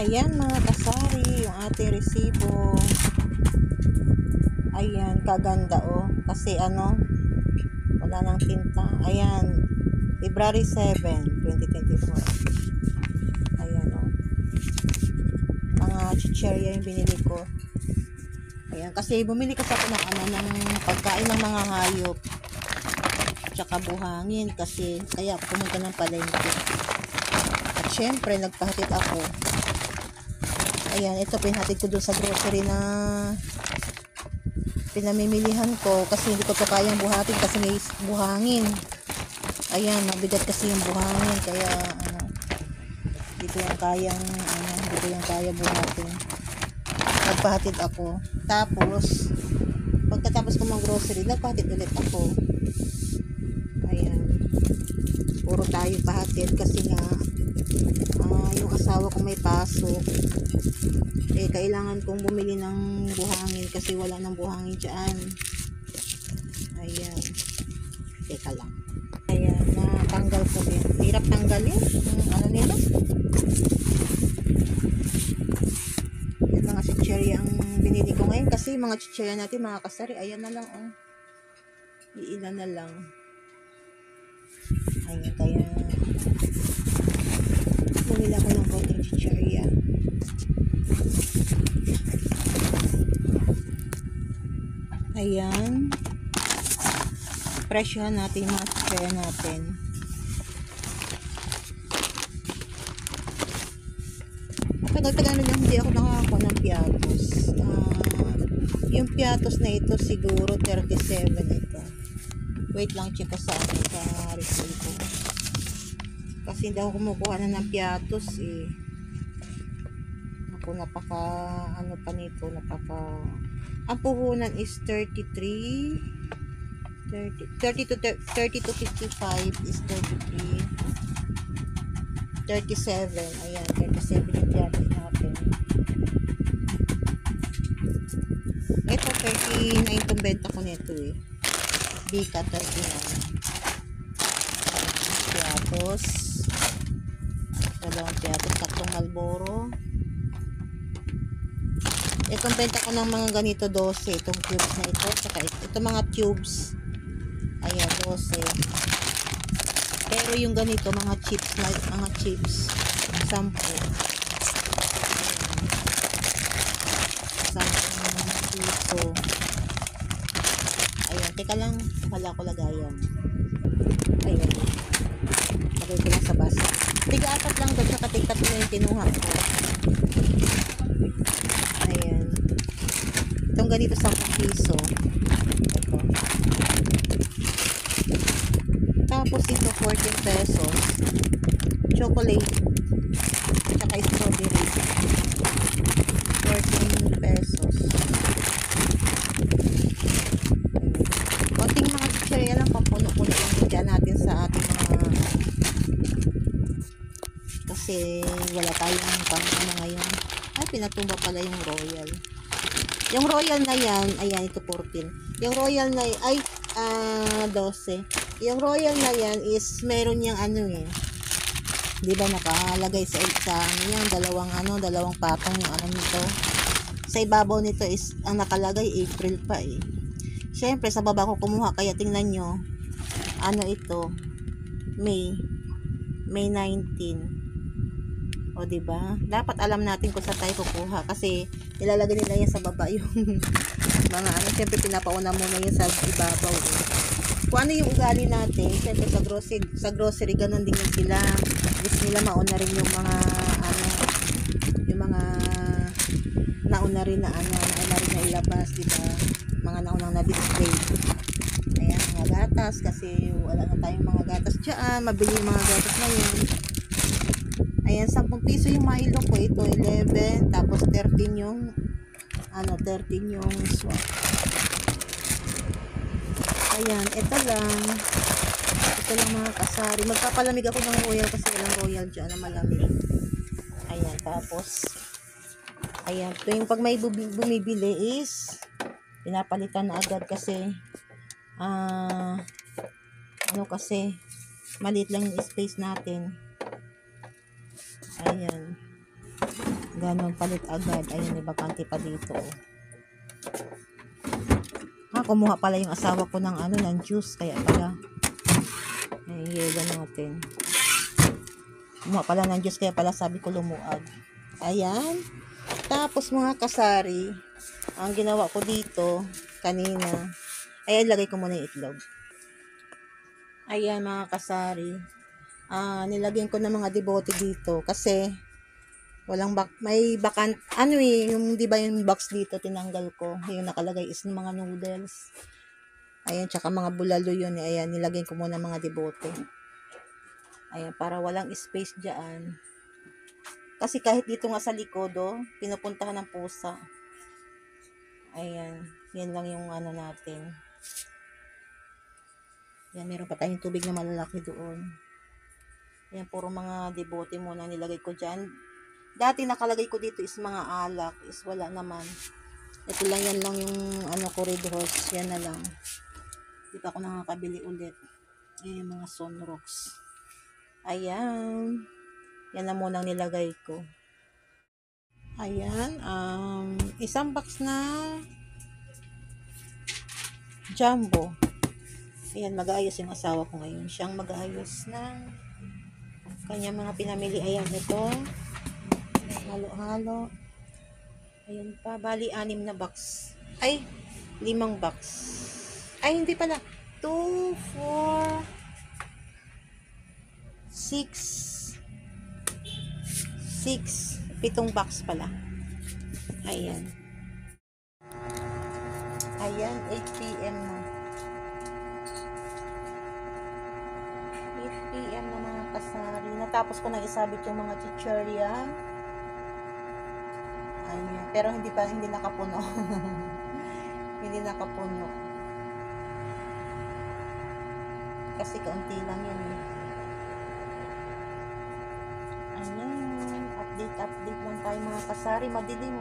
Ayan mga kasari, yung ating resibo. Ayan, kaganda oh. Kasi ano, wala nang tinta. Ayan, February 7, 2024. Ayan oh. Mga chicherya yung binili ko. Ayan, kasi bumili kasi ako ng ano, ng pagkain ng mga hayop. Tsaka buhangin kasi kaya ako pumunta ng palengke. At syempre, nagpahatid ako. Ayan, ito pinhatid ko doon sa grocery na pinamimilihan ko kasi hindi ko to kayang buhatin kasi may buhangin. Ayan, mabigat kasi yung buhangin kaya ano, hindi ko yung kayang ano, hindi ko yung kaya buhatin. Nagpahatid ako. Tapos pagkatapos ko ng grocery, nagpahatid ulit ako. Ayan. Puro tayo pahatid kasi nga yung asawa ko may pasok. Eh, kailangan kong bumili ng buhangin kasi wala nang buhangin dyan. Ayan. Teka lang. Ayan, natanggal ko din. Hirap tanggalin. Ano nila? Yung mga chicherya ang binili ko ngayon kasi mga chicherya natin, mga kasari, ayan na lang, oh. Iilan na lang. Ayan, kaya bumili ako ng konting chicherya. Ayan. Presyohan natin yung mga chicherya natin. Tagal-tagal na hindi ako nakakakuha ng piatos. Yung piatos na ito siguro 37 ito. Wait lang, check ko sa resibo. Kasi hindi ako kumukuha na ng piatos eh. Ako napaka ano pa nito, ang puhunan is 33 30 to 55 is 33 37. Ayan, 37 yung piatos natin. Ito 39 itong benta ko nito eh. Bika 39 piatos, dalawang piatos, tatlong Marlboro. Itong benta ko ng mga ganito 12, itong cubes na ito, saka ito mga tubes, ayan 12. Pero yung ganito mga chips, mga chips 10. Piso. Ayan, teka lang, wala ko lagayan. Ayan, lagay ko lang sa basa. Tiga-apat lang doon, saka tig-tatlo yung kinuha ko. Ayan, itong ganito 10 piso. Ito. Tapos ito 14 pesos. Chocolate saka strawberry 14 pesos. Konting mga chicherya lang, pampuno-puno lang dyan natin sa ating mga, kasi wala tayong pang ano ngayon. Ay, pinatumba pala yung royal. Yung royal na yan, ayan, ito 14. Yung royal na ay 12. Yung royal na yan is meron niyang ano eh, di ba nakalagay sa ano yan, dalawang patong yung ano nito. Sa ibabaw nito is ang nakalagay April pa eh. Syempre sa baba ko kumuha, kaya tingnan nyo, ano ito, May 19. O diba? Dapat alam natin kung saan tayo kukuha kasi ilalagay nila yan sa baba yung mga ano, syempre pinapauna muna yan sa ibabaw eh. Kung ano yung ugali natin, syempre sa grocery ganun din yung sila. Gusto nila mauna rin yung mga ano, yung mga nauna rin na ilabas, diba? Mga naunang na-display. Ayan, mga gatas kasi wala na tayong mga gatas dyan. Mabili yung mga gatas na yan. Ayan, 10 piso yung Milo ko. Ito 11, tapos 13 yung 13 yung swap. Ayan, ito lang mga kasari. Magpapalamig ako ng royal kasi walang royal dyan na malamig. Ayan, tapos ayan, ito yung pag may bumibili is pinapalitan na agad kasi kasi maliit lang yung space natin. Ayan, ganon palit agad. Ayun, may bakante pa dito. Kumuha pala yung asawa ko ng ng juice, kaya pala yelo natin. Kumuha pala ng juice, kaya pala sabi ko lumuag. Ayan. Tapos mga kasari, ang ginawa ko dito kanina, ayan, lagay ko muna yung itlog. Ayan mga kasari, nilagyan ko ng mga debote dito kasi may bakant, yung di ba yung box dito tinanggal ko, yung nakalagay is ng mga noodles. Ayan, tsaka mga bulalo yun. Ayan, nilagyan ko muna mga debote. Ayan, para walang space dyan. Kasi kahit dito nga sa likod, pinupuntahan ng pusa. Ayan, yan lang yung natin. Yan, meron pa tayong tubig na malalaki doon. Ayan, puro mga debote muna nilagay ko dyan. Dati nakalagay ko dito is mga alak, is wala naman. Ito lang, yan lang yung ko, Red Horse, yan na lang. Di pa ako nakakabili ulit. Ayan yung mga Sunrocks. Ayan. Yan na munang nilagay ko. Ayan, isang box na Jumbo. Ayan, mag-aayos yung asawa ko ngayon. Siyang mag-aayos ng kanyang mga pinamili. Ayan, ito. Halo-halo. Ayan pa, bali 6 na box. Ay, 5 box. Ay, hindi pala. 2, 4, 6, 7 box pala. Ayan. Ayan, 8 p.m. na. 8 p.m. na mga kasari. Natapos ko nang isabit yung mga chichirya. Ayan. Pero hindi nakapuno. Hindi nakapuno. Kasi kaunti lang yan. Ayan. Update lang tayo mga kasari. Madilim.